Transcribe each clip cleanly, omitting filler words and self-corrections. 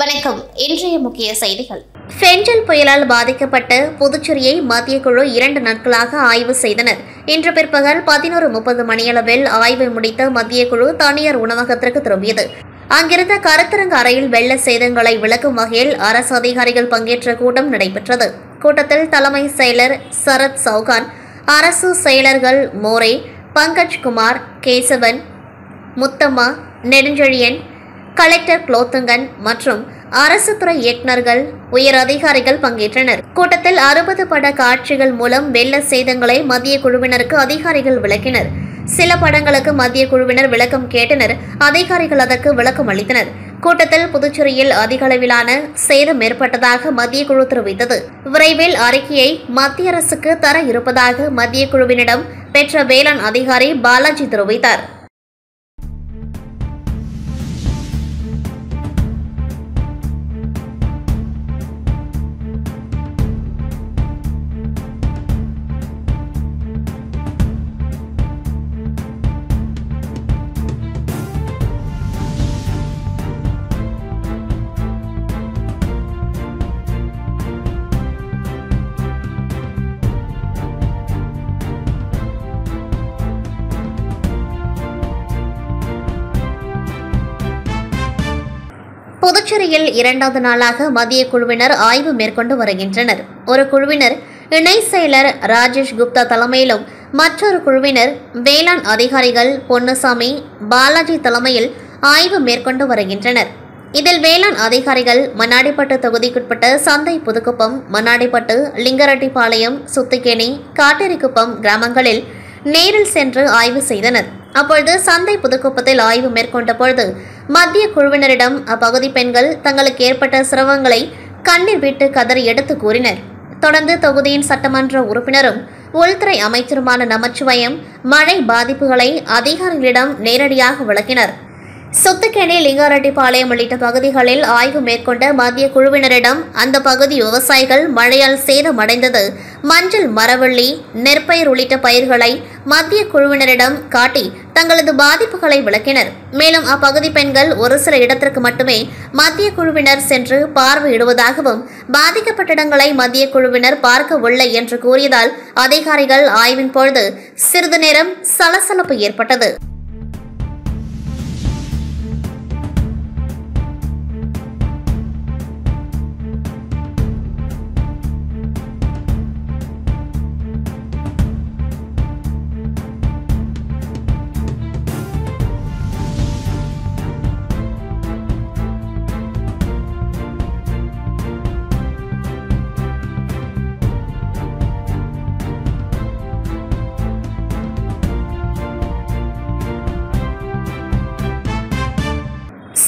வணக்கம். இன்றைய முக்கிய செய்திகள். ஃபெஞ்சல் புயலால் பாதிக்கப்பட்ட புதுச்சேரியை மத்திய குழு 2 நாட்களாக ஆய்வு செய்தனர். இன்று பிற்பகல் 11:30 மணியளவில் ஆய்வை முடித்த மத்திய குழு தனியார் உணவகத்திற்கு திரும்பியது. அங்கிருந்த கருத்தரங்க அறையில் வெள்ள சேதங்களை விளக்கும் வகையில் அரசு அதிகாரிகள் பங்கேற்ற கூட்டம் நடைபெற்றது. கூட்டத்தில் தலைமை செயலர் சரத் சௌகான், அரசு செயலர்கள் மோரே, பங்கஜ் குமார், கேசவன், முத்தம்மா, நெடுஞ்செழியன், கலெக்டர் குலோத்துங்கன் மற்றும் அரசு துறை இயக்குநர்கள், உயர் அதிகாரிகள் பங்கேற்றனர். கூட்டத்தில் 60 பட காட்சிகள் மூலம் வெள்ள சேதங்களை மத்திய குழுவினருக்கு அதிகாரிகள் விளக்கினர். சில படங்களுக்கு மத்திய குழுவினர் விளக்கம் கேட்டனர். அதிகாரிகள் அதற்கு விளக்கம் அளித்தனர். கூட்டத்தில் புதுச்சேரியில் அதிக அளவிலான சேதம் ஏற்பட்டதாக மத்திய குழு தெரிவித்தது. விரைவில் அறிக்கையை மத்திய அரசுக்கு தர இருப்பதாக மத்திய குழுவினிடம் பெற்ற வேளாண் அதிகாரி பாலாஜி தெரிவித்தார். புதுச்சேரியில் 2வது நாளாக மத்திய குழுவினர் ஆய்வு மேற்கொண்டு வருகின்றனர். ஒரு குழுவினர் இணை செயலர் ராஜேஷ் குப்தா தலைமையிலும், மற்றொரு குழுவினர் வேளாண் அதிகாரிகள் பொன்னுசாமி, பாலாஜி தலைமையில் ஆய்வு மேற்கொண்டு வருகின்றனர். இதில் வேளாண் அதிகாரிகள் மண்ணாடிப்பட்டு தொகுதிக்குட்பட்ட சந்தை புதுக்குப்பம், மண்ணாடிப்பட்டு, லிங்கரெட்டிப்பாளையம், சுத்திகேணி, காட்டேரிக்குப்பம் கிராமங்களில் நேரில் சென்று ஆய்வு செய்தனர். அப்பொழுது சந்தை புதுக்குப்பத்தில் ஆய்வு மேற்கொண்ட பொழுது மத்திய குழுவினரிடம் அப்பகுதி பெண்கள் தங்களுக்கு ஏற்பட்ட சிரமங்களை கண்ணீர் விட்டு கதறி எடுத்து கூறினர். தொடர்ந்து தொகுதியின் சட்டமன்ற உறுப்பினரும் உள்துறை அமைச்சருமான நமச்சிவாயம் மழை பாதிப்புகளை அதிகாரிகளிடம் நேரடியாக விளக்கினர். சுத்துக்கேணி, லிங்காரெட்டிப்பாளையம் உள்ளிட்ட பகுதிகளில் ஆய்வு மேற்கொண்ட மத்திய குழுவினரிடம் அந்த பகுதி விவசாயிகள் மழையால் சேதமடைந்தது மஞ்சள், மரவள்ளி, நெற்பயிர் உள்ளிட்ட பயிர்களை மத்திய குழுவினரிடம் காட்டி தங்களது பாதிப்புகளை விளக்கினர். மேலும் அப்பகுதி பெண்கள் ஒரு சில இடத்திற்கு மட்டுமே மத்திய குழுவினர் சென்று பார்வையிடுவதாகவும், பாதிக்கப்பட்ட இடங்களை மத்திய குழுவினர் பார்க்கவில்லை என்று கூறியதால் அதிகாரிகள் ஆய்வின் பொழுது சிறிது நேரம் சலசலப்பு ஏற்பட்டது.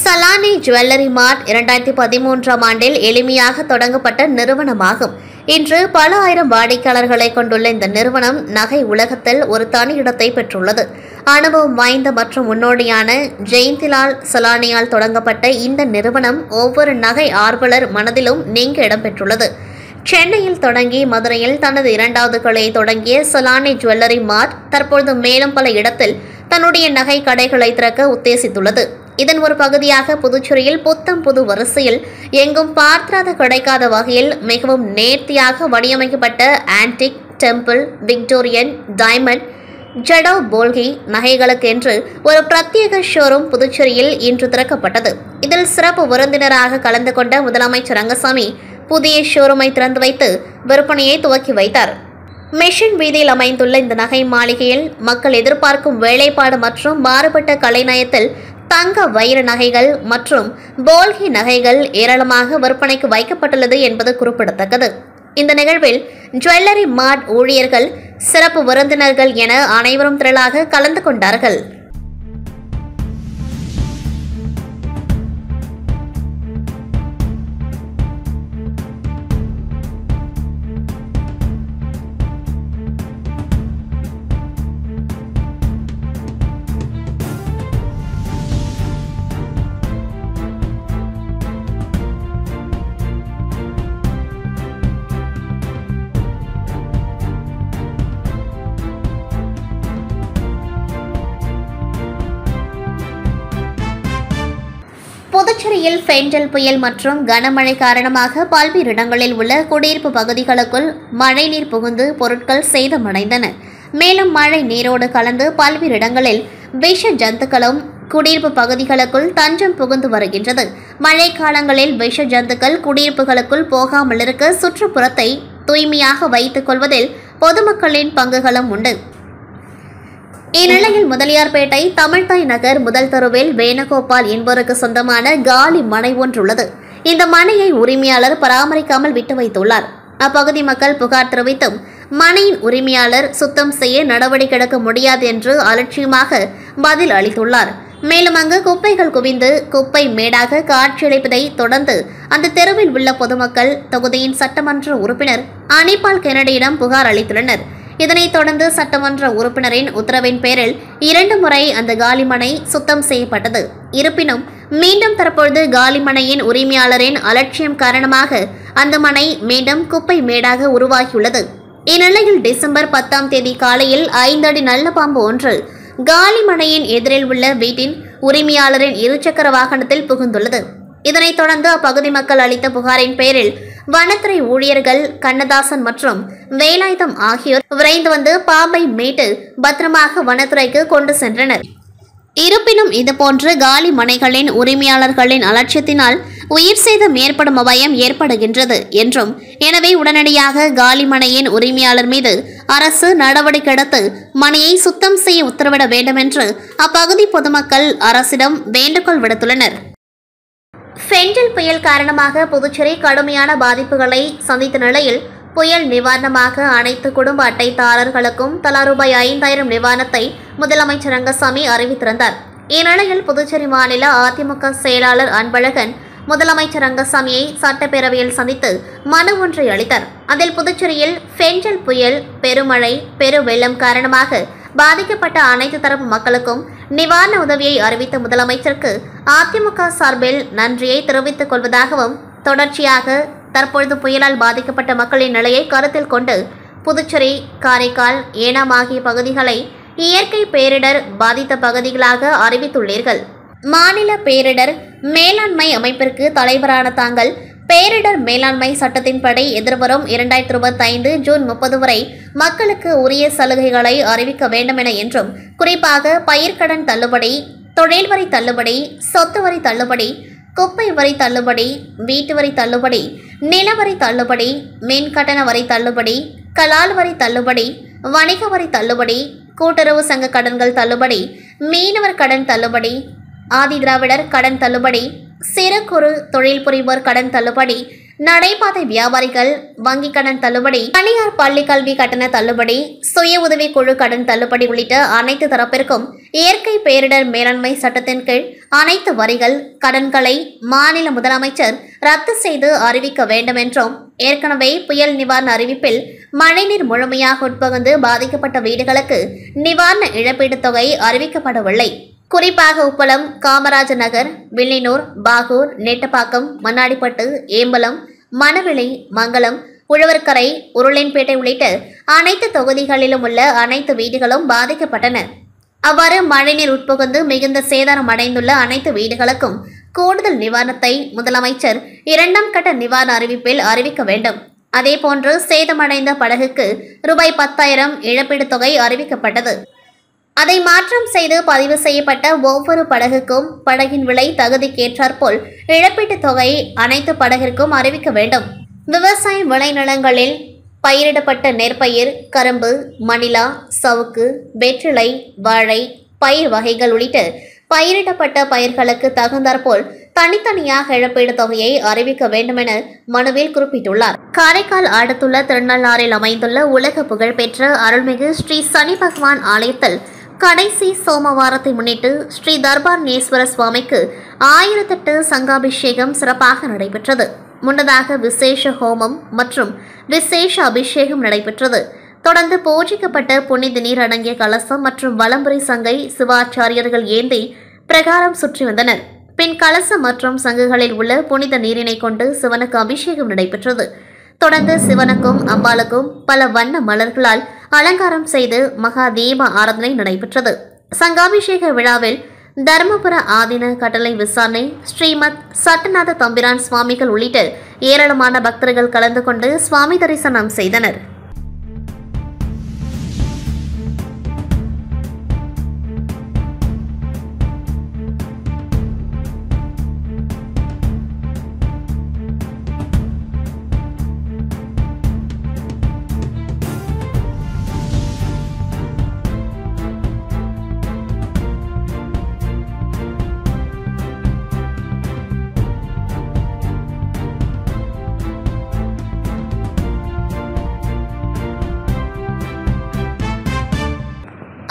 சலானி ஜுவல்லரி மார்ட் 2013ஆம் ஆண்டில் எளிமையாக தொடங்கப்பட்ட நிறுவனமாகும். இன்று பல ஆயிரம் வாடிக்கையாளர்களை கொண்டுள்ள இந்த நிறுவனம் நகை உலகத்தில் ஒரு தனி இடத்தை பெற்றுள்ளது. அனுபவம் வாய்ந்த மற்றும் முன்னோடியான ஜெயந்திலால் சலானியால் தொடங்கப்பட்ட இந்த நிறுவனம் ஒவ்வொரு நகை ஆர்வலர் மனதிலும் நீங்க இடம்பெற்றுள்ளது. சென்னையில் தொடங்கி மதுரையில் தனது 2வது கிளையை தொடங்கிய சலானி ஜுவல்லரி மார்ட் தற்பொழுது மேலும் பல இடத்தில் தன்னுடைய நகை கடைகளை திறக்க உத்தேசித்துள்ளது. இதன் ஒரு பகுதியாக புதுச்சேரியில் புத்தம் புது வரிசையில் எங்கும் பார்த்திராத கிடைக்காத வகையில் மிகவும் நேர்த்தியாக வடிவமைக்கப்பட்ட antique, temple, Victorian, diamond, jadau polki நகைகளுக்கென்று ஒரு பிரத்யேக ஷோரூம் புதுச்சேரியில் இன்று திறக்கப்பட்டது. இதில் சிறப்பு விருந்தினராக கலந்து கொண்ட முதலமைச்சர் ரங்கசாமி புதிய ஷோரூமை திறந்து வைத்து விற்பனையை துவக்கி வைத்தார். மிஷன் வீதியில் அமைந்துள்ள இந்த நகை மாளிகையில் மக்கள் எதிர்பார்க்கும் வேலைப்பாடு மற்றும் மாறுபட்ட கலைநயத்தில் தங்க, வைர நகைகள் மற்றும் போல்கி நகைகள் ஏராளமாக விற்பனைக்கு வைக்கப்பட்டுள்ளது என்பது குறிப்பிடத்தக்கது. இந்த நிகழ்வில் ஜுவல்லரி மார்ட் ஊழியர்கள், சிறப்பு விருந்தினர்கள் என அனைவரும் திரளாக கலந்து கொண்டார்கள். புதுச்சேரியில் ஃபென்டல் புயல் மற்றும் கனமழை காரணமாக பல்வேறு இடங்களில் உள்ள குடியிருப்பு பகுதிகளுக்குள் மழைநீர் புகுந்து பொருட்கள் சேதமடைந்தன. மேலும் மழை நீரோடு கலந்து பல்வேறு இடங்களில் விஷ ஜந்துக்களும் குடியிருப்பு பகுதிகளுக்குள் தஞ்சம் புகுந்து வருகின்றது. மழை காலங்களில் விஷ ஜந்துக்கள் குடியிருப்புகளுக்குள் போகாமல் இருக்க சுற்றுப்புறத்தை தூய்மையாக வைத்துக் கொள்வதில் பொதுமக்களின் பங்குகளும் உண்டு. இந்நிலையில் முதலியார்பேட்டை தமிழ்தாய் நகர் முதல் தெருவில் வேணுகோபால் என்பவருக்கு சொந்தமான காலி மனை ஒன்றுள்ளது. இந்த மனையை உரிமையாளர் பராமரிக்காமல் விட்டு வைத்துள்ளார். அப்பகுதி மக்கள் புகார் தெரிவித்தும் மனையின் உரிமையாளர் சுத்தம் செய்ய நடவடிக்கை எடுக்க முடியாது என்று அலட்சியமாக பதில் அளித்துள்ளார். மேலும் அங்கு குப்பைகள் குவிந்து குப்பை மேடாக காட்சியளிப்பதை தொடர்ந்து அந்த தெருவில் உள்ள பொதுமக்கள் தொகுதியின் சட்டமன்ற உறுப்பினர் அனிபால் கென்னடியிடம் புகார் அளித்துள்ளனர். இதனைத் தொடர்ந்து சட்டமன்ற உறுப்பினரின் உத்தரவின் பேரில் 2 முறை அந்த காலிமனை சுத்தம் செய்யப்பட்டது. இருப்பினும் மீண்டும் தற்பொழுது காலிமனையின் உரிமையாளரின் அலட்சியம் காரணமாக அந்த மனை மீண்டும் குப்பை மேடாக உருவாகியுள்ளது. இந்நிலையில் டிசம்பர் 10ஆம் தேதி காலையில் 5 அடி நல்ல பாம்பு ஒன்று காலிமனையின் எதிரில் உள்ள வீட்டின் உரிமையாளரின் இருசக்கர வாகனத்தில் புகுந்துள்ளது. இதனைத் தொடர்ந்து அப்பகுதி மக்கள் அளித்த புகாரின் பேரில் வனத்துறை ஊழியர்கள் கண்ணதாசன் மற்றும் வேலாயுதம் ஆகியோர் விரைந்து வந்து பாம்பை மீட்டு பத்திரமாக வனத்துறைக்கு கொண்டு சென்றனர். இருப்பினும் இதுபோன்ற காலி மனைகளின் உரிமையாளர்களின் அலட்சியத்தினால் உயிர் சேதம் ஏற்படும் அபாயம் ஏற்படுகின்றது என்றும், எனவே உடனடியாக காலி மனையின் உரிமையாளர் மீது அரசு நடவடிக்கை எடுத்து மனையை சுத்தம் செய்ய உத்தரவிட வேண்டும் என்று அப்பகுதி பொதுமக்கள் அரசிடம் வேண்டுகோள் விடுத்துள்ளனர். ஃபென்டல் புயல் காரணமாக புதுச்சேரி கடுமையான பாதிப்புகளை சந்தித்த நிலையில் புயல் நிவாரணமாக அனைத்து குடும்ப அட்டைதாரர்களுக்கும் தலா ரூபாய் 5000 நிவாரணத்தை முதலமைச்சர் ரங்கசாமி அறிவித்திருந்தார். இந்நிலையில் புதுச்சேரி மாநில அதிமுக செயலாளர் அன்பழகன் முதலமைச்சர் ரங்கசாமியை சட்டப்பேரவையில் சந்தித்து மனு ஒன்றை அளித்தார். அதில் புதுச்சேரியில் ஃபென்டல் புயல், பெருமழை, பெருவெள்ளம் காரணமாக பாதிக்கப்பட்ட அனைத்து தரப்பு மக்களுக்கும் நிவாரண உதவியை அறிவித்த முதலமைச்சருக்கு அதிமுக சார்பில் நன்றியை தெரிவித்துக் கொள்வதாகவும், தொடர்ச்சியாக தற்பொழுது புயலால் பாதிக்கப்பட்ட மக்களின் நிலையை கருத்தில் கொண்டு புதுச்சேரி, காரைக்கால், ஏனாம் ஆகிய பகுதிகளை இயற்கை பேரிடர் பாதித்த பகுதிகளாக அறிவித்துள்ளீர்கள். மாநில பேரிடர் மேலாண்மை அமைப்பிற்கு தலைவரான தாங்கள் பேரிடர் மேலாண்மை சட்டத்தின்படி எதிர்வரும் 2025 ஜூன் 30 வரை மக்களுக்கு உரிய சலுகைகளை அறிவிக்க வேண்டும் என என்றும், குறிப்பாக பயிர்க்கடன் தள்ளுபடி, தொழில் வரி தள்ளுபடி, சொத்து வரி தள்ளுபடி, குப்பை வரி தள்ளுபடி, வீட்டு வரி தள்ளுபடி, நிலவரி தள்ளுபடி, மின் கட்டண வரி தள்ளுபடி, கலால் வரி தள்ளுபடி, வணிக வரி தள்ளுபடி, கூட்டுறவு சங்க கடன்கள் தள்ளுபடி, மீனவர் கடன் தள்ளுபடி, ஆதி திராவிடர் கடன் தள்ளுபடி, சிறு குறு தொழில் புரிவோர் கடன் தள்ளுபடி, நடைபாதை வியாபாரிகள் வங்கி கடன் தள்ளுபடி, தனியார் பள்ளி கல்வி கட்டண தள்ளுபடி, சுய உதவி குழு கடன் தள்ளுபடி உள்ளிட்ட அனைத்து தரப்பிற்கும் இயற்கை பேரிடர் மேலாண்மை சட்டத்தின் கீழ் அனைத்து வரிகள், கடன்களை மாநில முதலமைச்சர் ரத்து செய்து அறிவிக்க வேண்டும் என்றும், ஏற்கனவே புயல் நிவாரண அறிவிப்பில் மழைநீர் முழுமையாக உட்புகுந்து பாதிக்கப்பட்ட வீடுகளுக்கு நிவாரண இழப்பீட்டுத் தொகை அறிவிக்கப்படவில்லை. குறிப்பாக உப்பளம், காமராஜர் நகர், வில்லியனூர், பாகூர், நெட்டப்பாக்கம், மண்ணாடிப்பட்டு, ஏம்பலம், மணவெளி, மங்கலம், உழவர்கரை, உருளைன்பேட்டை உள்ளிட்ட அனைத்து தொகுதிகளிலும் உள்ள அனைத்து வீடுகளும் பாதிக்கப்பட்டன. அவ்வாறு மழைநீர் உட்புகுந்து மிகுந்த சேதாரம் அடைந்துள்ள அனைத்து வீடுகளுக்கும் கூடுதல் நிவாரணத்தை முதலமைச்சர் 2ஆம் கட்ட நிவாரண அறிவிப்பில் அறிவிக்க வேண்டும். அதேபோன்று சேதமடைந்த படகுக்கு ரூபாய் 10,000 இழப்பீட்டுத் தொகை அறிவிக்கப்பட்டது. அதை மாற்றம் செய்து பதிவு செய்யப்பட்ட ஒவ்வொரு படகுக்கும் படகின் விலை தகுதிக்கேற்றாற்போல் இழப்பீட்டுத் தொகை அனைத்து படகிற்கும் அறிவிக்க வேண்டும். விவசாய விளைநிலங்களில் பயிரிடப்பட்ட நெற்பயிர், கரும்பு, மணிலா, சவுக்கு, வெற்றிலை, வாழை, பயிர் வகைகள் உள்ளிட்ட பயிரிடப்பட்ட பயிர்களுக்கு தகுந்தாற்போல் தனித்தனியாக இழப்பீடு தொகையை அறிவிக்க வேண்டும் என மனுவில் குறிப்பிட்டுள்ளார். காரைக்கால் அடுத்துள்ள திருநள்ளாறில் அமைந்துள்ள உலக புகழ்பெற்ற அருள்மிகு ஸ்ரீ சனி பகவான் ஆலயத்தில் கடைசி சோமவாரத்தை முன்னிட்டு ஸ்ரீ தர்பார்ணேஸ்வர சுவாமிக்கு 1008 சங்காபிஷேகம் சிறப்பாக நடைபெற்றது. முன்னதாக விசேஷ ஹோமம் மற்றும் விசேஷ அபிஷேகம் நடைபெற்றது. தொடர்ந்து பூஜிக்கப்பட்ட புனித நீர் அடங்கிய கலசம் மற்றும் வலம்புரி சங்கை சிவாச்சாரியர்கள் ஏந்தி பிரகாரம் சுற்றி வந்தனர். பின் கலசம் மற்றும் சங்குகளில் உள்ள புனித நீரினை கொண்டு சிவனுக்கு அபிஷேகம் நடைபெற்றது. தொடர்ந்து சிவனுக்கும் அம்பாளுக்கும் பல வண்ண மலர்களால் அலங்காரம் செய்து மகா தீப ஆராதனை நடைபெற்றது. சங்காபிஷேக விழாவில் தருமபுர ஆதீன கட்டளை விசாரணை ஸ்ரீமத் சட்டநாத தம்பிரான் சுவாமிகள் உள்ளிட்ட ஏராளமான பக்தர்கள் கலந்து கொண்டு சுவாமி தரிசனம் செய்தனர்.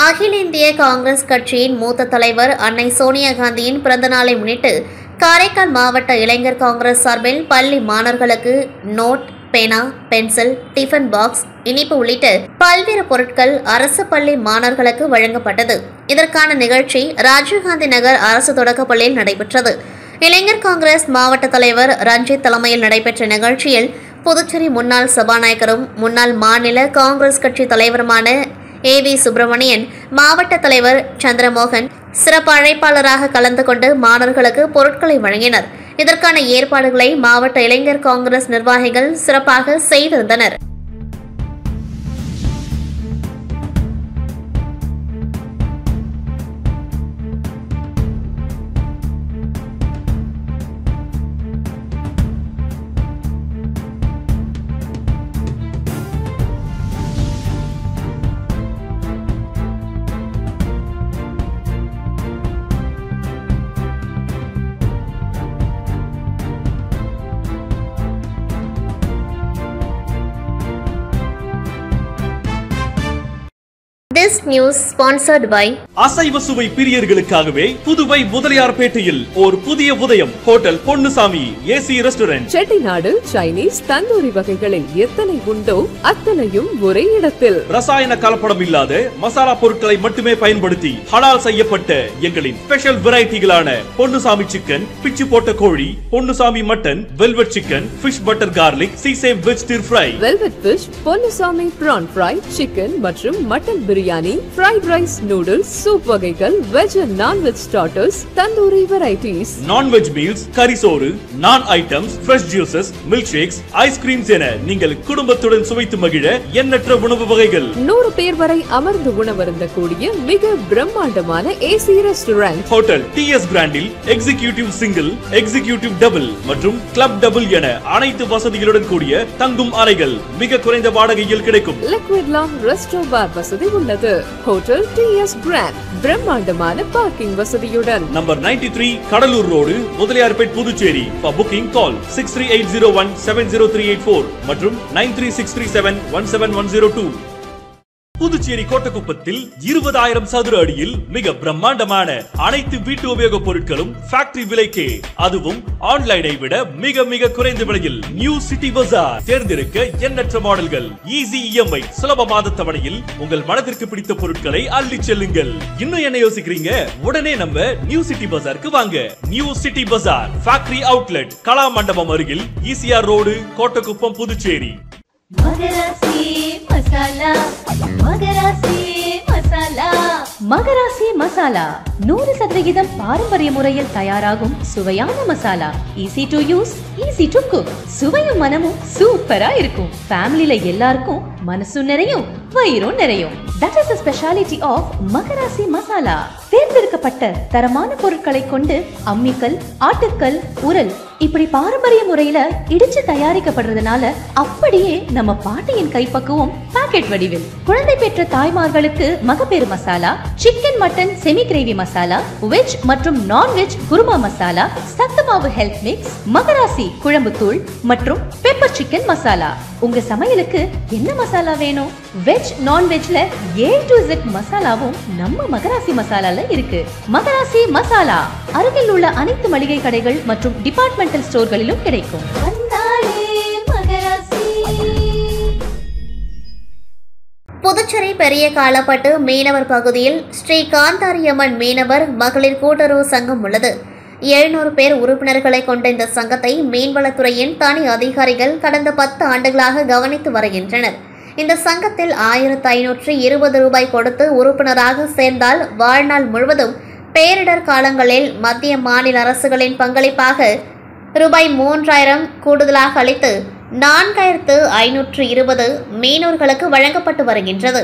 அகில இந்திய காங்கிரஸ் கட்சியின் மூத்த தலைவர் அன்னை சோனியா காந்தியின் பிறந்த நாளை முன்னிட்டு காரைக்கால் மாவட்ட இளைஞர் காங்கிரஸ் சார்பில் பள்ளி மாணவர்களுக்கு நோட், பேனா, பென்சில், டிஃபன் பாக்ஸ், இனிப்பு உள்ளிட்ட பல்வேறு பொருட்கள் அரசு பள்ளி மாணவர்களுக்கு வழங்கப்பட்டது. இதற்கான நிகழ்ச்சி ராஜீவ்காந்தி நகர் அரசு தொடக்கப்பள்ளியில் நடைபெற்றது. இளைஞர் காங்கிரஸ் மாவட்ட தலைவர் ரஞ்சித் தலைமையில் நடைபெற்ற நிகழ்ச்சியில் புதுச்சேரி முன்னாள் சபாநாயகரும் முன்னாள் மாநில காங்கிரஸ் கட்சி தலைவருமான ஏவி சுப்பிரமணியன், மாவட்ட தலைவர் சந்திரமோகன் சிறப்பு அழைப்பாளராக கலந்து கொண்டு மாணவர்களுக்கு பொருட்களை வழங்கினர். இதற்கான ஏற்பாடுகளை மாவட்ட இளைஞர் காங்கிரஸ் நிர்வாகிகள் சிறப்பாக செய்திருந்தனர். This news sponsored by அசைவ சுவை பிரியர்களுக்காகவே புதுவை முதலியார்பேட்டையில் ஒரு புதிய உதயம் hotel Ponnusamy AC restaurant. Chettinad Chinese tandoori வகைகளில் எத்தனை உண்டோ அத்தனையும் ஒரே இடத்தில். ரசாயன கலப்படம் இல்லாத மசாலா பொருட்களை மட்டுமே பயன்படுத்தி ஹலால் செய்யப்பட்ட எங்களின் ஸ்பெஷல் வெரைட்டிகளான பொன்னுசாமி சிக்கன், பிச்சு போட்ட கோழி, Ponnusamy mutton, velvet chicken, fish butter garlic, sesame veg stir fry, velvet fish, Ponnusamy prawn fry, chicken மற்றும் mutton biryani, fried rice, noodles, soup வகைகள், veg and non veg starters, tandoori varieties, non veg meals, கறி சோறு, naan items, fresh juices, milkshakes, ice creams என நீங்கள் குடும்பத்துடன் சுவைத்து மகிழ எண்ணற்ற உணவு வகைகள். 100 பேர் வரை அமர்ந்து உணவருந்தக்கூடிய மிக பிரம்மாண்டமான ஏசி ரெஸ்டாரண்ட். ஹோட்டல் டிஎஸ் கிராண்டில் எக்ஸிகியூட்டிவ் சிங்கிள், எக்ஸிகியூட்டிவ் டபுள் மற்றும் கிளப் டபுள் என அனைத்து வசதிகளுடன் கூடிய தங்கும் அறைகள் மிக குறைந்த வாடகையில் கிடைக்கும். லிக்விட் லாங் ரெஸ்டோ பார் வசதி உள்ளது. ஹோட்டல் டிஎஸ் கிராண்ட் பிரம்மாண்டமான பார்க்கிங் வசதியுடன் number 93 Cuddalore road, Mudaliarpet, Puducherry. For booking call 6380170384 மற்றும் 9363717102. புதுச்சேரி கோட்டக்குப்பத்தில் 20,000 சதுர அடியில் மிக பிரம்மாண்டமான அனைத்து வீட்டு உபயோக பொருட்களும் ஃபேக்டரி விலைக்கே, அதுவும் ஆன்லைனை விட மிக மிக குறைந்த விலையில். நியூ சிட்டி பஜார். தேர்ந்தெடுக்க எண்ணற்ற மாடல்கள், ஈஸி இஎம்ஐ, சுலப மாத தவணையில் உங்கள் மனதிற்கு பிடித்த பொருட்களை அள்ளி செல்லுங்கள். இன்னும் என்ன யோசிக்கிறீங்க? உடனே நம்ம நியூ சிட்டி பஜாருக்கு வாங்க. நியூ சிட்டி பஜார் ஃபேக்டரி அவுட்லெட், கலா மண்டபம் அருகில், ஈசிஆர் ரோடு, கோட்டக்குப்பம், புதுச்சேரி. மகராசி மசாலா, மகராசி மசாலா, மகராசி மசாலா 100% பாரம்பரிய முறையில் தயாராகும் சுவையான masala. Easy to use, easy to cook. சுவையும் மனமும் சூப்பரா இருக்கும். ஃபேமிலில எல்லாருக்கும் மனசு நிறையும், வயிறும் நிறையும். That is the speciality of மகராசி மசாலா. தேர்ந்தெடுக்கப்பட்ட தரமான பொருட்களை கொண்டு அம்மிக்கல், ஆட்டுக்கல், உரல் இப்படி பாரம்பரிய முறையில இடிச்சு தயாரிக்கப்படுறதுனால அப்படியே நம்ம பாட்டியின் கைப்பக்குவம் பாக்கெட் வடிவில். குழந்தை பெற்ற தாய்மார்களுக்கு மகப்பேறு masala, chicken mutton semi gravy masala, veg மற்றும் நான் வெஜ் குருமா மசாலா, சத்துமாவு ஹெல்த் மிக்ஸ், மகராசி குழம்பு தூள் மற்றும் பெப்பர் சிக்கன் மசாலா. உங்க சமையலுக்கு என்ன மசாலா வேணும்? வெஜ் நான் வெஜ்ல A to Z மசாலாவும் நம்ம மகராசி மசாலால இருக்கு. மகராசி மசாலா அருகில் உள்ள அனைத்து மளிகை கடைகள் மற்றும் டிபார்ட்மெண்டல் ஸ்டோர்களிலும் கிடைக்கும். புதுச்சேரி பெரிய காலப்பட்டு மீனவர் பகுதியில் ஸ்ரீ காந்தாரியம்மன் மீனவர் மகளிர் கூட்டுறவு சங்கம் உள்ளது. 700 பேர் உறுப்பினர்களை கொண்ட இந்த சங்கத்தை மீன்வளத்துறையின் தனி அதிகாரிகள் கடந்த 10 ஆண்டுகளாக கவனித்து வருகின்றனர். இந்த சங்கத்தில் 1520 ரூபாய் கொடுத்து உறுப்பினராக சேர்ந்தால் வாழ்நாள் முழுவதும் பேரிடர் காலங்களில் மத்திய மாநில அரசுகளின் பங்களிப்பாக ரூபாய் 3000 கூடுதலாக அளித்து 4520 மீனவர்களுக்கு வழங்கப்பட்டு வருகின்றது.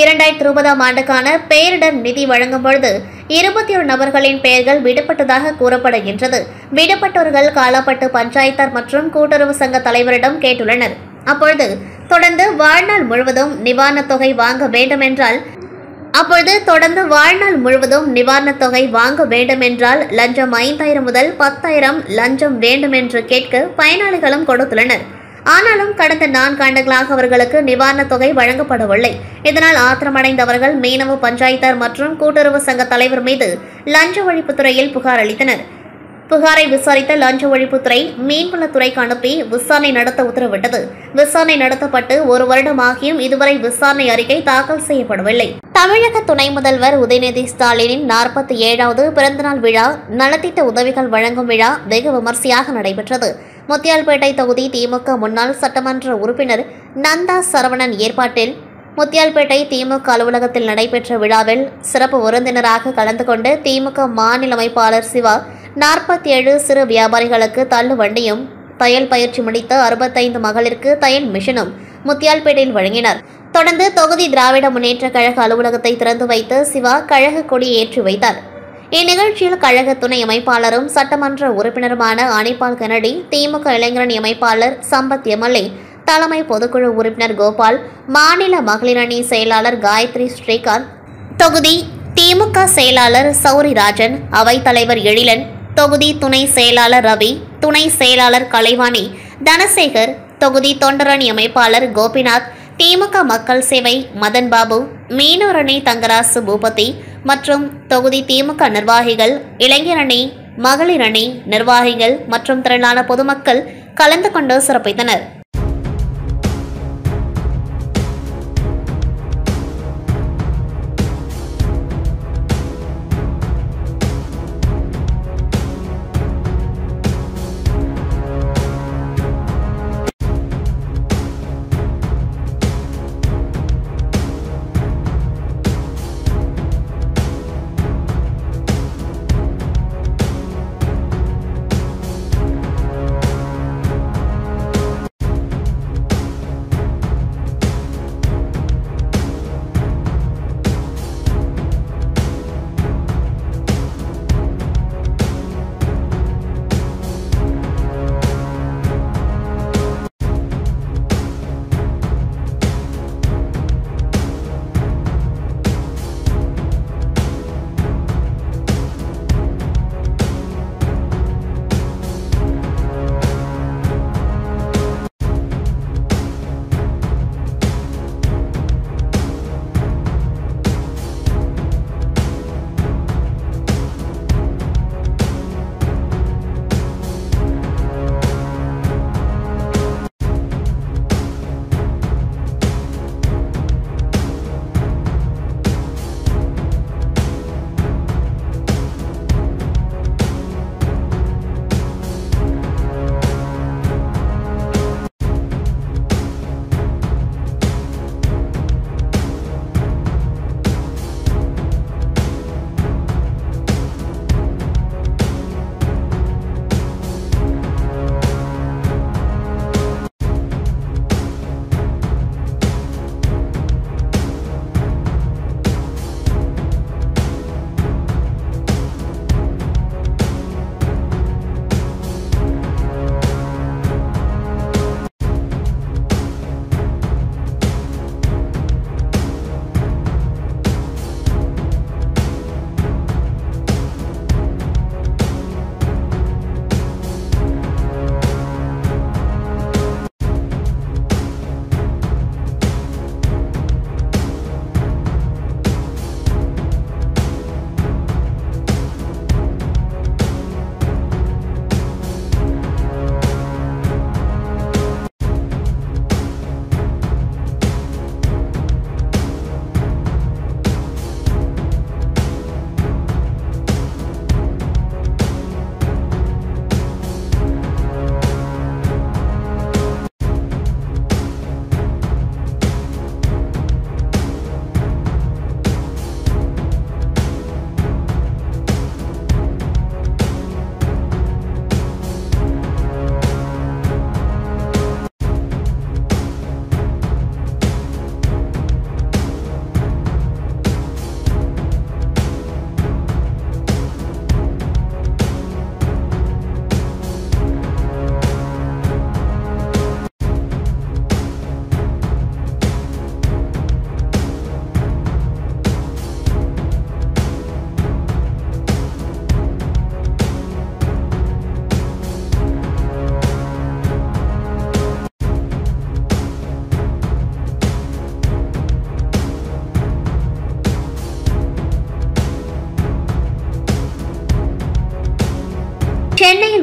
2020ஆம் ஆண்டுக்கான பேரிடர் நிதி வழங்கும் பொழுது 21 நபர்களின் பெயர்கள் விடுபட்டதாக கூறப்படுகின்றது. விடுபட்டவர்கள் காலாப்பட்டு பஞ்சாயத்தார் மற்றும் கூட்டுறவு சங்க தலைவரிடம் கேட்டுள்ளனர். அப்பொழுது தொடர்ந்து வாழ்நாள் முழுவதும் நிவாரணத் தொகை வாங்க வேண்டுமென்றால் லஞ்சம் 5000 முதல் 10,000 லஞ்சம் வேண்டும் என்று கேட்க பயனாளிகளும் கொடுத்துள்ளனர். ஆனாலும் கடந்த 4 ஆண்டுகளாக அவர்களுக்கு நிவாரணத் தொகை வழங்கப்படவில்லை. இதனால் ஆத்திரமடைந்தவர்கள் மீனவ பஞ்சாயத்தார் மற்றும் கூட்டுறவு சங்க தலைவர் மீது லஞ்ச ஒழிப்புத்துறையில் புகார் அளித்தனர். புகாரை விசாரித்த லஞ்ச ஒழிப்புத்துறை மீன்வளத்துறைக்கு அனுப்பி விசாரணை நடத்த உத்தரவிட்டது. விசாரணை நடத்தப்பட்டு 1 வருடமாகியும் இதுவரை விசாரணை அறிக்கை தாக்கல் செய்யப்படவில்லை. தமிழக துணை முதல்வர் உதயநிதி ஸ்டாலினின் 47வது பிறந்தநாள் விழா நலத்திட்ட உதவிகள் வழங்கும் விழா வெகு விமர்சையாக நடைபெற்றது. முத்தியால்பேட்டை தொகுதி திமுக முன்னாள் சட்டமன்ற உறுப்பினர் நந்தா சரவணன் ஏற்பாட்டில் முத்தியால்பேட்டை திமுக அலுவலகத்தில் நடைபெற்ற விழாவில் சிறப்பு விருந்தினராக கலந்து கொண்டு திமுக மாநில அமைப்பாளர் சிவா 47 சிறு வியாபாரிகளுக்கு தள்ளு வண்டியும் தையல் பயிற்சி முடித்த 65 மகளிருக்கு தையல் மிஷினும் முத்தியால்பேட்டையில் வழங்கினார். தொடர்ந்து தொகுதி திராவிட முன்னேற்ற கழக அலுவலகத்தை திறந்து வைத்து சிவா கழக கொடி ஏற்றி வைத்தார். இந்நிகழ்ச்சியில் கழக துணை அமைப்பாளரும் சட்டமன்ற உறுப்பினருமான அனிபால் கெனடி, திமுக இளைஞரணி அமைப்பாளர் சம்பத் எம்எல்ஏ, தலைமை பொதுக்குழு உறுப்பினர் கோபால், மாநில மகளிரணி செயலாளர் காயத்ரி ஸ்ரீகாந்த், தொகுதி திமுக செயலாளர் சௌரிராஜன், அவைத்தலைவர் எழிலன், தொகுதி துணை செயலாளர் ரவி, துணை செயலாளர் கலைவாணி, தனசேகர், தொகுதி தொண்டரணி அமைப்பாளர் கோபிநாத், திமுக மக்கள் சேவை மதன்பாபு, மீனவரணி தங்கராசு பூபதி மற்றும் தொகுதி திமுக நிர்வாகிகள், இளைஞரணி, மகளிரணி நிர்வாகிகள் மற்றும் திரளான பொதுமக்கள் கலந்து கொண்டு சிறப்பித்தனர்.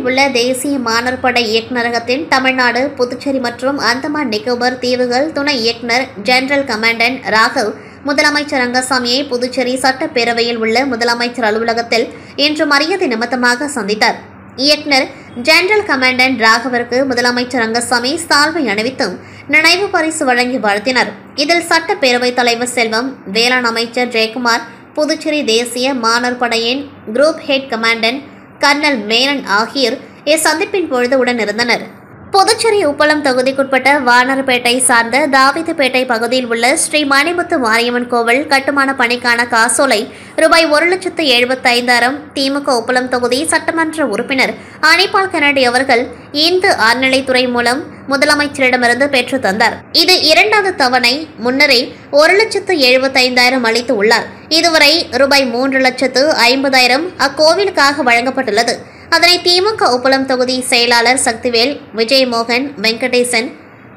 உள்ள தேசிய மாணவர் படை இயக்குநரகத்தின் தமிழ்நாடு, புதுச்சேரி மற்றும் அந்தமான் நிக்கோபர் தீவுகள் துணை இயக்குநர் ஜெனரல் கமாண்டன்ட் ராகவ் முதலமைச்சர் ரங்கசாமியை புதுச்சேரி சட்டப்பேரவையில் உள்ள முதலமைச்சர் அலுவலகத்தில் இன்று மரியாதை நிமித்தமாக சந்தித்தார். இயக்குநர் ஜெனரல் கமாண்டன்ட் ராகவிற்கு முதலமைச்சர் ரங்கசாமி சால்வை அணிவித்தும் நினைவு பரிசு வழங்கி வாழ்த்தினர். இதில் சட்டப்பேரவைத் தலைவர் செல்வம், வேளாண் அமைச்சர் ஜெயக்குமார், புதுச்சேரி தேசிய மாணவர் படையின் group head commandant colonel Menon ஆகியோர் இச்சந்திப்பின் பொழுது உடனிருந்தனர். புதுச்சேரி உப்பளம் தொகுதிக்குட்பட்ட வானர்பேட்டை சார்ந்த தாவிதப்பேட்டை பகுதியில் உள்ள ஸ்ரீ மணிமுத்து மாரியம்மன் கோவில் கட்டுமான பணிக்கான காசோலை ரூபாய் 1,75,000 திமுக உப்பளம் தொகுதி சட்டமன்ற உறுப்பினர் அனிபால் கென்னடி அவர்கள் இந்து அறநிலைத்துறை மூலம் முதலமைச்சரிடமிருந்து பெற்று தந்தார். இது இரண்டாவது தவணை. முன்னரே 1,75,000 அளித்து உள்ளார். இதுவரை ரூபாய் 3,50,000 அக்கோவிலுக்காக வழங்கப்பட்டுள்ளது. அதனை திமுக உப்பளம் தொகுதி செயலாளர் சக்திவேல், விஜயமோகன், வெங்கடேசன்,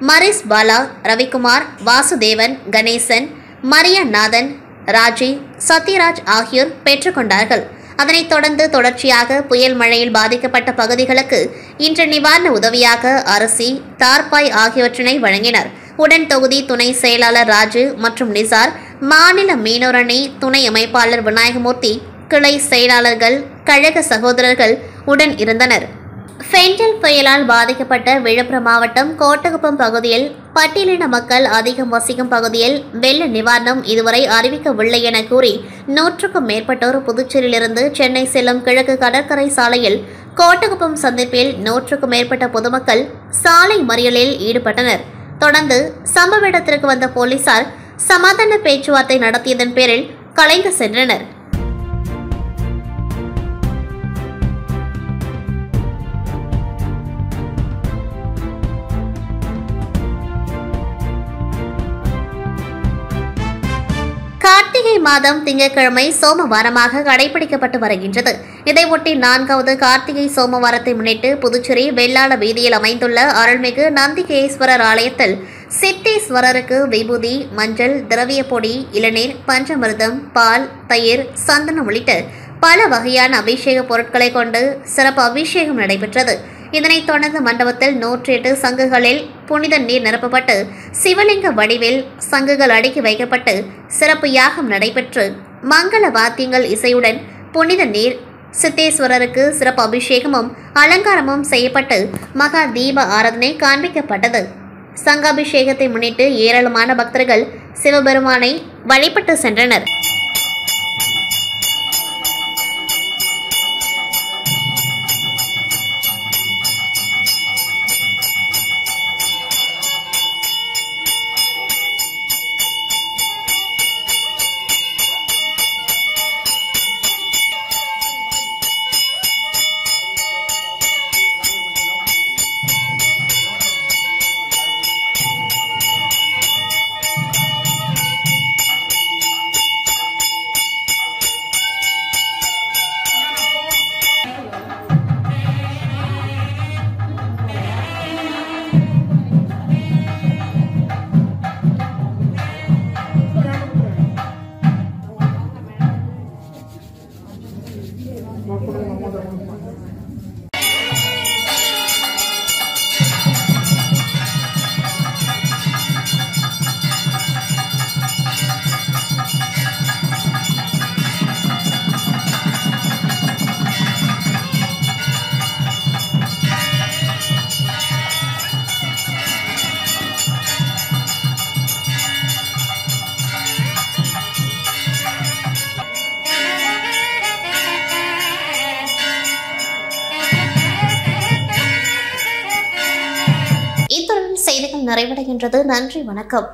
மரிஸ் பாலா, ரவிக்குமார், வாசுதேவன், கணேசன், மரியாநாதன், ராஜி, சத்யராஜ் ஆகியோர் பெற்றுக்கொண்டார்கள். அதனைத் தொடர்ந்து தொடர்ச்சியாக புயல் மழையில் பாதிக்கப்பட்ட பகுதிகளுக்கு இன்று நிவாரண உதவியாக அரிசி, தார்பாய் ஆகியவற்றினை வழங்கினர். உடன் தொகுதி துணை செயலாளர் ராஜு மற்றும் நிசார், மாநில மீனவர் அணி துணை அமைப்பாளர் விநாயகமூர்த்தி, கிளை செயலாளர்கள், கழக சகோதரர்கள் உடன் இருந்தனர். ஃபெண்டல் புயலால் பாதிக்கப்பட்ட விழுப்புரம் மாவட்டம் கோட்டகுப்பம் பகுதியில் பட்டியலின மக்கள் அதிகம் வசிக்கும் பகுதியில் வெள்ள நிவாரணம் இதுவரை அறிவிக்கவில்லை என கூறி 100க்கும் மேற்பட்டோர் புதுச்சேரியிலிருந்து சென்னை செல்லும் கிழக்கு கடற்கரை சாலையில் கோட்டகுப்பம் சந்திப்பில் 100க்கும் மேற்பட்ட பொதுமக்கள் சாலை மறியலில் ஈடுபட்டனர். தொடர்ந்து சம்பவ இடத்திற்கு வந்த போலீசார் சமாதான பேச்சுவார்த்தை நடத்தியதன் பேரில் கலைந்து சென்றனர். கார்த்திகை மாதம் திங்கட்கிழமை சோமவாரமாக கடைபிடிக்கப்பட்டு வருகின்றது. இதையொட்டி 4வது கார்த்திகை சோமவாரத்தை முன்னிட்டு புதுச்சேரி வெள்ளாள வீதியில் அமைந்துள்ள அருள்மிகு நந்திகேஸ்வரர் ஆலயத்தில் சித்தேஸ்வரருக்கு விபூதி, மஞ்சள், திரவிய பொடி, இளநீர், பஞ்சமிர்தம், பால், தயிர், சந்தனம் உள்ளிட்ட பல வகையான அபிஷேக பொருட்களை கொண்டு சிறப்பு அபிஷேகம் நடைபெற்றது. இதனைத் தொடர்ந்து மண்டபத்தில் 108 சங்குகளில் புனித நீர் நிரப்பப்பட்டு சிவலிங்க வடிவில் சங்குகள் அடுக்கி வைக்கப்பட்டு சிறப்பு யாகம் நடைபெற்று மங்கள வாத்தியங்கள் இசையுடன் புனித நீர் சித்தேஸ்வரருக்கு சிறப்பு அபிஷேகமும் அலங்காரமும் செய்யப்பட்டு மகா தீப ஆராதனை காண்பிக்கப்பட்டது. சங்காபிஷேகத்தை முன்னிட்டு ஏராளமான பக்தர்கள் சிவபெருமானை வழிபட்டு சென்றனர். செய்திகள் நிறைவடைகின்றது. நன்றி, வணக்கம்.